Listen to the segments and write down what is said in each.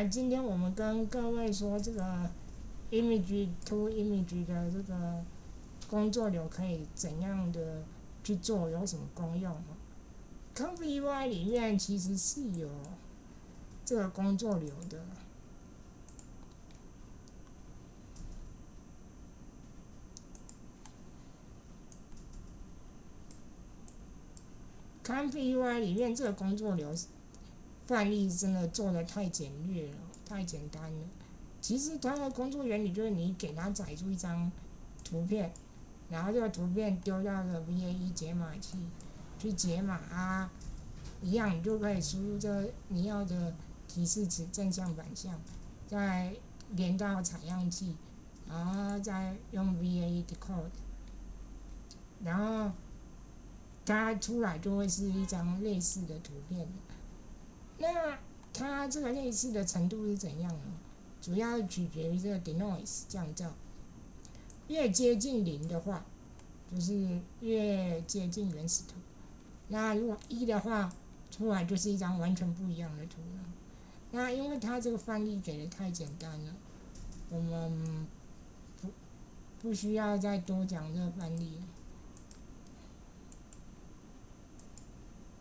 今天我们跟各位说这个 image to image 的这个工作流可以怎样的去做，有什么功用？CompuUI 里面其实是有这个工作流的。CompuUI 里面这个工作流范例真的做的太简略了，太简单了。其实它的工作原理就是你给它载出一张图片，然后这个图片丢到了 VAE 解码器去解码一样你就可以输入这你要的提示词正向反向，再连到采样器，然后再用 VAE decode， 然后它出来就会是一张类似的图片。那它这个类似的程度是怎样呢？主要取决于这个 denoise 降噪，越接近零的话，就是越接近原始图。那如果一的话，出来就是一张完全不一样的图了。那因为它这个范例给的太简单了，我们不需要再多讲这个范例了。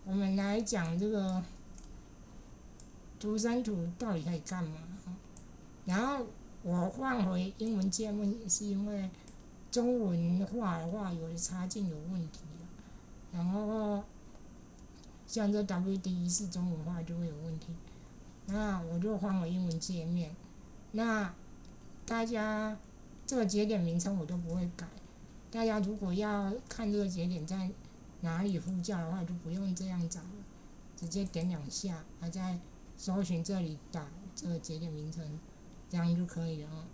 我们来讲这个图生图到底可以干嘛？然后我换回英文界面，是因为中文化的话有的插件有问题了，然后像这 WD 是中文化就会有问题，那我就换回英文界面。那大家这个节点名称我都不会改，大家如果要看这个节点在哪里呼叫的话，就不用这样找了，直接点两下，再搜寻这里打这个节点名称，这样就可以了。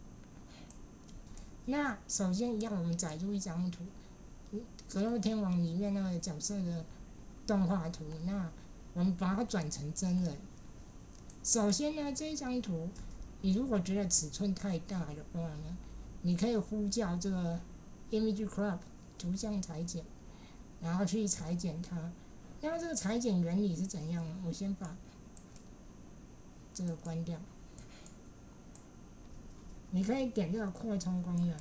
那首先一样，我们载入一张图，格斗天王里面那个角色的动画图，那我们把它转成真人。首先呢，这一张图，你如果觉得尺寸太大的话呢，你可以呼叫这个 image crop 图像裁剪，然后去裁剪它。那这个裁剪原理是怎样呢？我先把这个关掉。你可以点这个扩充功能，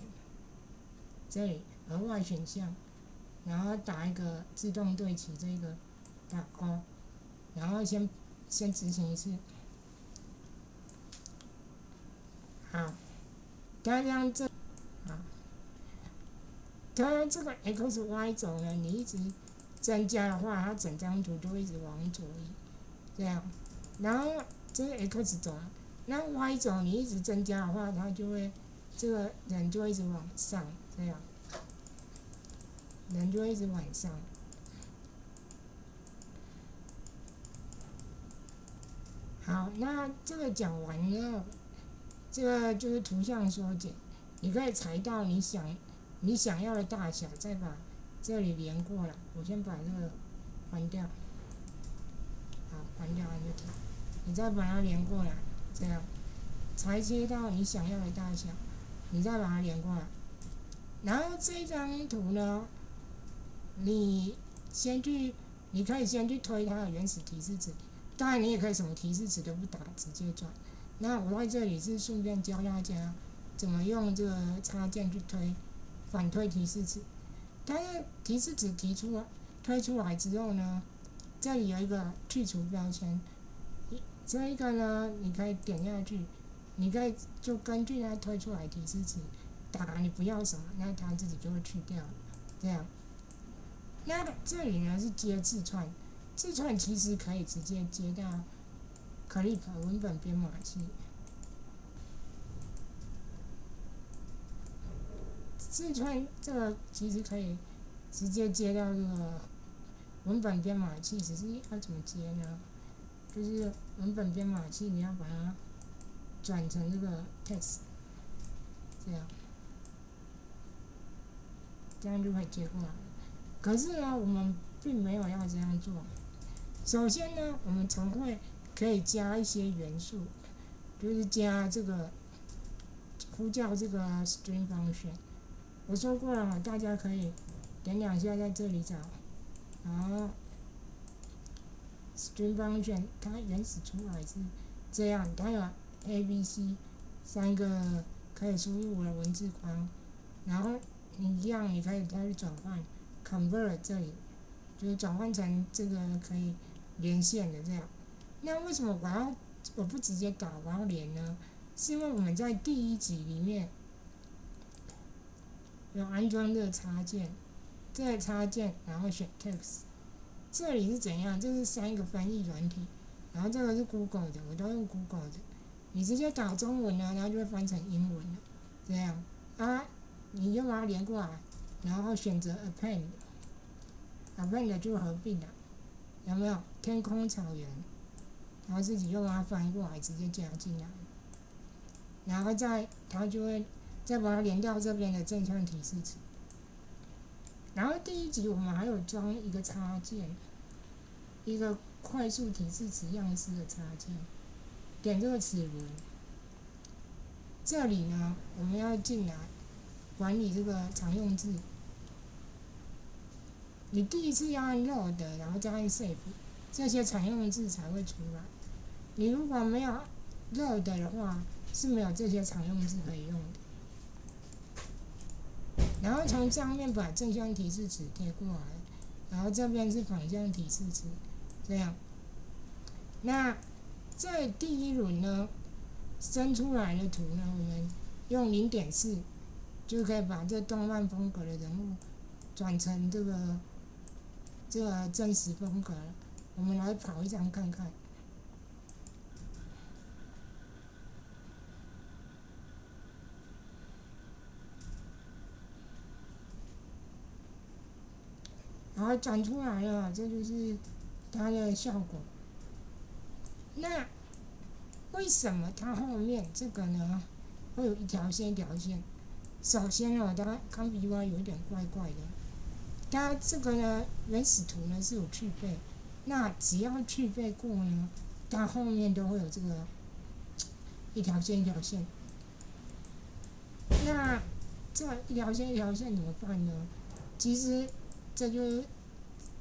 这里额外选项，然后打一个自动对齐这个打勾，然后先执行一次。好，它这样好，它这个 x y 轴呢，你一直增加的话，它整张图就会一直往左移，这样。然后这是 x 轴，那 y 轴你一直增加的话，它就会这个人就会一直往上，这样，人就会一直往上。好，那这个讲完了，这个就是图像缩减，你可以裁到你想要的大小，再把这里连过来。我先把这个关掉，好，关掉就停。你再把它连过来，这样裁切到你想要的大小，你再把它连过来。然后这张图呢，你你可以先去推它的原始提示词，当然你也可以什么提示词都不打，直接转。那我在这里是顺便教大家怎么用这个插件去反推提示词。它的提示词推出来之后呢，这里有一个去除标签，这一个呢你可以点下去，你可以就根据它推出来提示词打你不要什么，那它自己就会去掉，这样。那这里呢是接字串，字串其实可以直接接到 Clip 文本编码器。字串这个其实可以直接接到这个文本编码器，只是要怎么接呢？就是文本编码器你要把它转成这个 text， 这样就可以接过来了。可是呢，我们并没有要这样做。首先呢，我们常会可以加一些元素，就是加这个呼叫这个 string function。我说过了，大家可以点两下在这里找，然后 string function 它原始出来是这样它有 A、B、C 3个可以输入的文字框，然后你一样你可以再去转换 convert 这里，就是转换成这个可以连线的这样。那为什么我不直接打我要连呢？是因为我们在第一集里面有安装这个插件，这个插件然后选 text， 这里是怎样？这是3个翻译软体，然后这个是 Google 的，我都用 Google 的。你直接打中文呢，它就会翻成英文了，这样啊，你就把它连过来，然后选择 append 就合并了，有没有？天空草原，然后自己就把它翻过来，直接加进来，然后它就会再把它连到这边的正向提示词。然后第一集我们还有装一个插件，一个快速提示词样式的插件，点这个齿轮，这里呢我们要进来管理这个常用字。你第一次要按 load， 然后再按 save， 这些常用字才会出来。你如果没有 load 的话，是没有这些常用字可以用的。然后从上面把正向提示词贴过来，然后这边是反向提示词，这样。那在第一轮呢，生出来的图呢，我们用0.4就可以把这动漫风格的人物转成这个真实风格了。我们来跑一张看看。然后转出来了，这就是它的效果。那为什么它后面这个呢会有一条线一条线？首先它康比 UI 有一点怪怪的。它这个呢原始图呢是有去背，那只要去背过呢，它后面都会有这个一条线一条线。那这一条线一条线怎么办呢？其实这就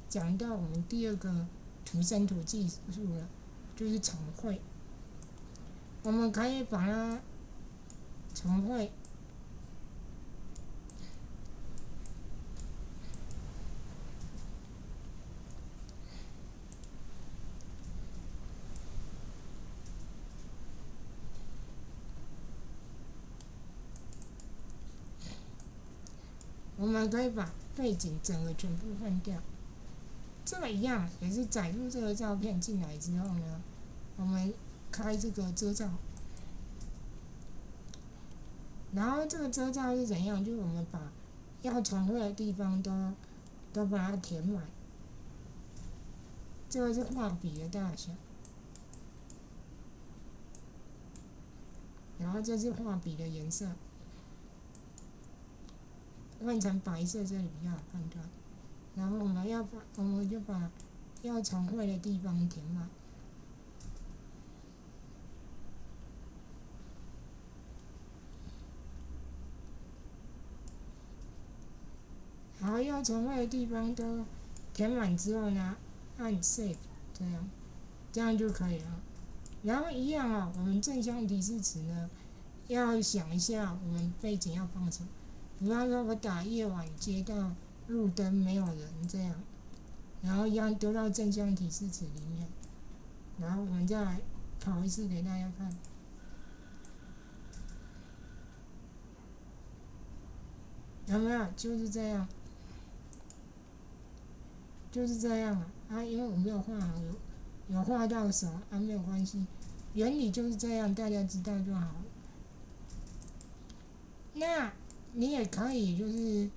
讲到我们第2个图生图技术了，就是重绘。我们可以把它重绘，我们可以把背景整个全部换掉。这个一样也是载入这个照片进来之后呢，我们开这个遮罩，然后这个遮罩是怎样？就是我们把要重绘的地方都把它填满。这个是画笔的大小，然后这是画笔的颜色，换成白色这里比较好判断。然后我们就把要重绘的地方填满。好，要重绘的地方都填满之后呢，按 Save， 这样就可以了。然后一样我们正向提示词呢，要想一下我们背景要放什么。比方说我打夜晚街道路灯没有人这样，然后一样丢到正向提示词里面，然后我们再来跑一次给大家看。有没有？就是这样。就是这样因为我没有画好，有画到手没有关系，原理就是这样，大家知道就好。那你也可以就是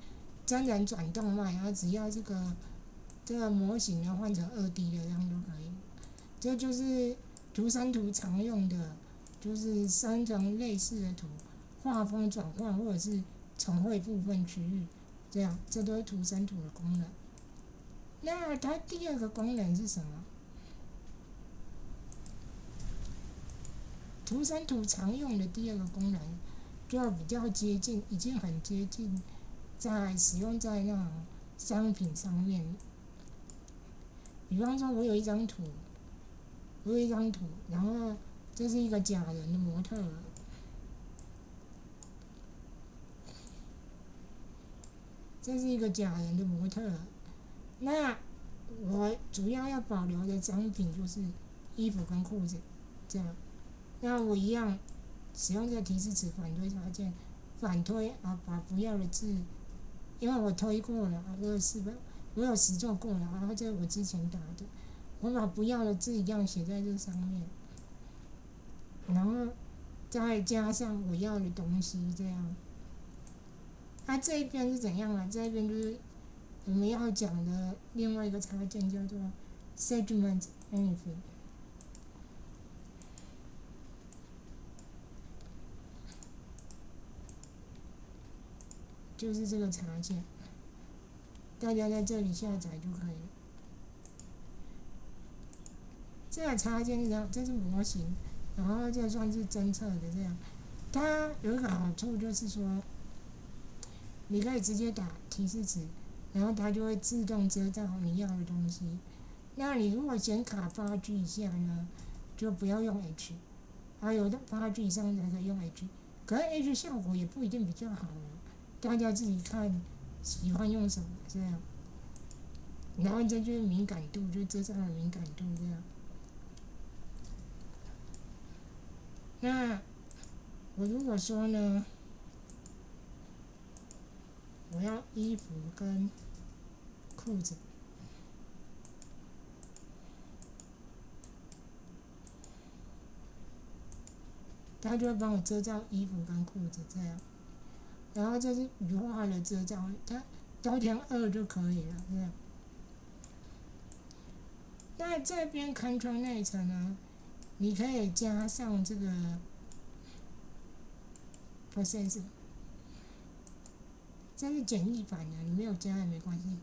真人转动漫只要这个模型呢换成2D 的，这样都可以。这就是图生图常用的，就是生成类似的图，画风转换或者是重绘部分区域，这都是图生图的功能。那它第2个功能是什么？图生图常用的第2个功能，就比较接近，已经很接近，在使用在那种商品上面。比方说，我有一张图，然后这是一个假人的模特儿，这是一个假人的模特儿。那我主要要保留的商品就是衣服跟裤子，这样。那我一样使用这个提示词反推插件，反推啊，把不要的字，因为我推过了，我有实做过了，然后这是我之前打的，我把不要的字一样写在这上面，然后再加上我要的东西，这样。它这一边是怎样啊？这一边就是我们要讲的另外一个插件叫做 segment anything， 就是这个插件，大家在这里下载就可以了。这个插件是这样，这是模型，然后这算是侦测的这样。它有一个好处就是说，你可以直接打提示词，然后它就会自动遮到你要的东西。那你如果显卡8G 以下呢，就不要用 H， 还有的8G 以上才可以用 H， 可是 H 效果也不一定比较好哦，大家自己看喜欢用什么这样。然后这就是敏感度，就遮障的敏感度这样。那我如果说呢，我要衣服跟裤子，它就会帮我遮罩衣服跟裤子这样。然后这是羽化的遮罩，它都填2就可以了这样。那这边 Control 内层呢，你可以加上这个 processor， 这是简易版的，你没有加也没关系。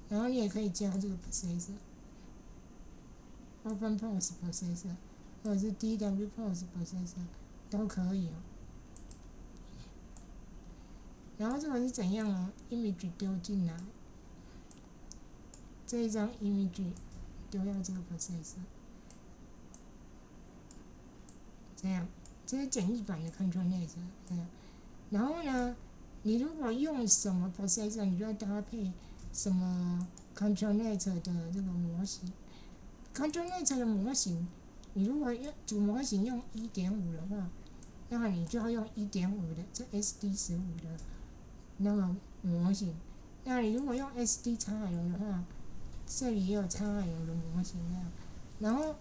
然后你也可以加这个 processor，Open Pose processor， 或者是 DW Pose processor 都可以哦。然后这个是怎样呢 ？image 丢进来，这一张 image 丢到这个 processor， 这样，这是简易版的 Control Net 这样。然后呢，你如果用什么 processor， 你就要搭配什么 Control Net 的这个模型。Control Net 的模型，你如果用主模型用 1.5 的话，那你就要用 1.5 的这 SD15 的那个模型。那你如果用 SD-XL 的话，这里也有 XL 的模型那样。然后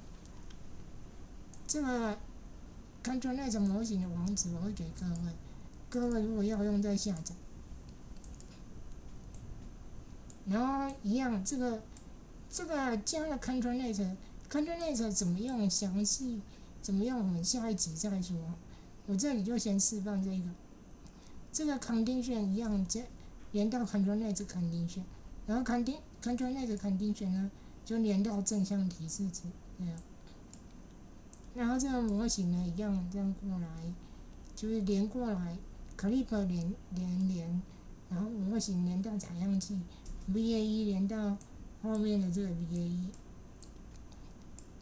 这个 Control Net 模型的网址我会给各位，各位如果要用再下载。然后一样，这个加了 Control Net，Control Net 怎么用详细怎么用我们下一集再说。我这里就先示范这个。这个 condition 一样连到 Control Net condition， 然后 Control Net condition 呢就连到正向提示词这样。然后这个模型呢一样这样过来，就是连过来 ，clip 连，然后模型连到采样器 ，VAE 连到后面的这个 VAE。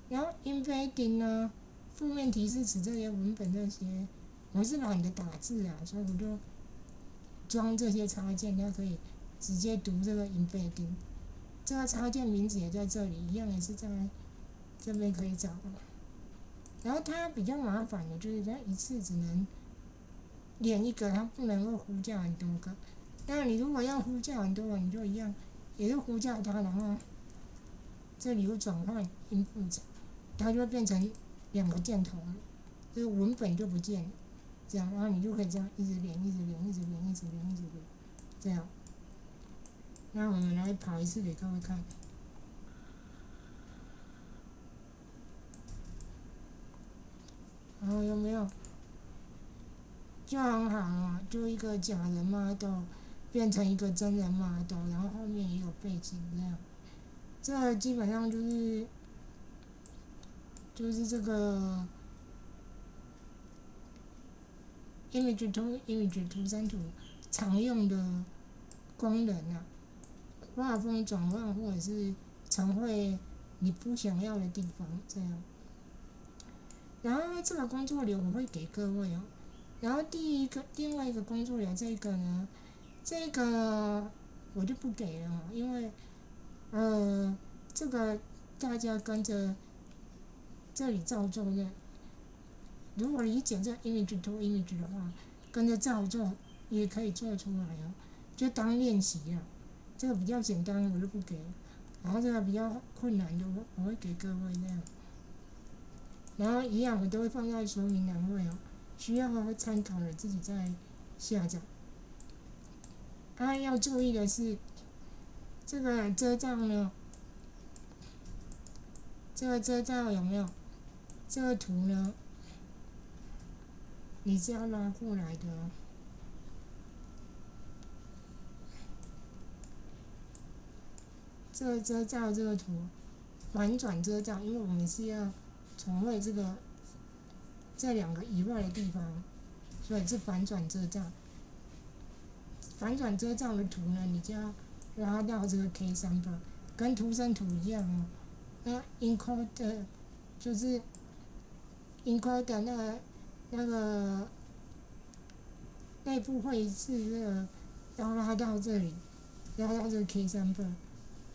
然后 embedding 呢，负面提示词这些文本这些，我是懒得打字啊，所以我就装这些插件，它可以直接读这个 embedding。这个插件名字也在这里，一样也是在这边可以找到。然后它比较麻烦的就是它一次只能连一个，它不能够呼叫很多个。那你如果要呼叫很多个，你就一样，也是呼叫它，然后这里有转换 input， 它就会变成2个箭头了，这个文本就不见了。这样，然后你就可以这样一直连，这样。那我们来跑一次给各位看。然后有没有？就很好啊，就一个假人 model 变成一个真人 model， 然后后面也有背景这样。这基本上就是这个 image to image 图生图常用的功能啊，画风转换或者是常会你不想要的地方这样。然后这个工作流我会给各位哦。然后另外一个工作流这个呢，这个我就不给了，因为这个大家跟着这里照做的。如果你剪这 image to image 的话，跟着照做也可以做出来哦，就当练习啊。这个比较简单，我就不给。然后这个比较困难的，我会给各位这样。然后一样，我都会放在说明栏位哦，需要参考的自己再下载。要注意的是，这个遮罩呢，这个遮罩有没有？这个图呢，你是要拉过来的哦。这个遮罩这个图，反转遮罩，因为我们是要重绘这两个以外的地方，所以是反转遮罩。反转遮罩的图呢，你就要拉到这个 K3 吧，跟图生图一样哦。那 encode 就是 encode 那个内部绘制这个要拉到这里，拉到这个 K3 吧，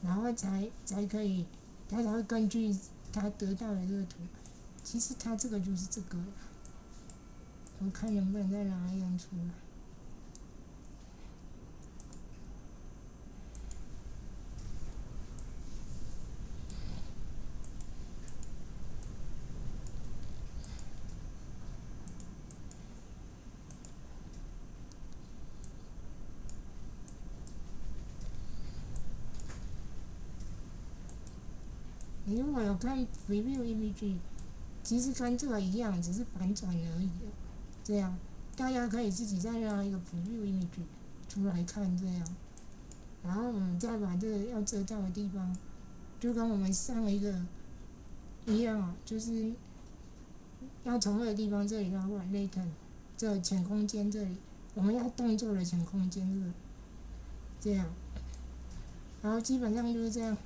然后才可以，它才会根据它得到的这个图。其实它这个就是这个，我看能不能再拉一张出来。你如果有看 preview image，其实跟这个一样，只是反转而已。这样，大家可以自己再拉一个 preview image 出来看这样。然后我们再把这个要遮罩的地方，就跟我们上一个一样啊，就是要重绘的地方这里拉过来 latent， 这浅空间这里，我们要动作的浅空间这个，这样。然后基本上就是这样。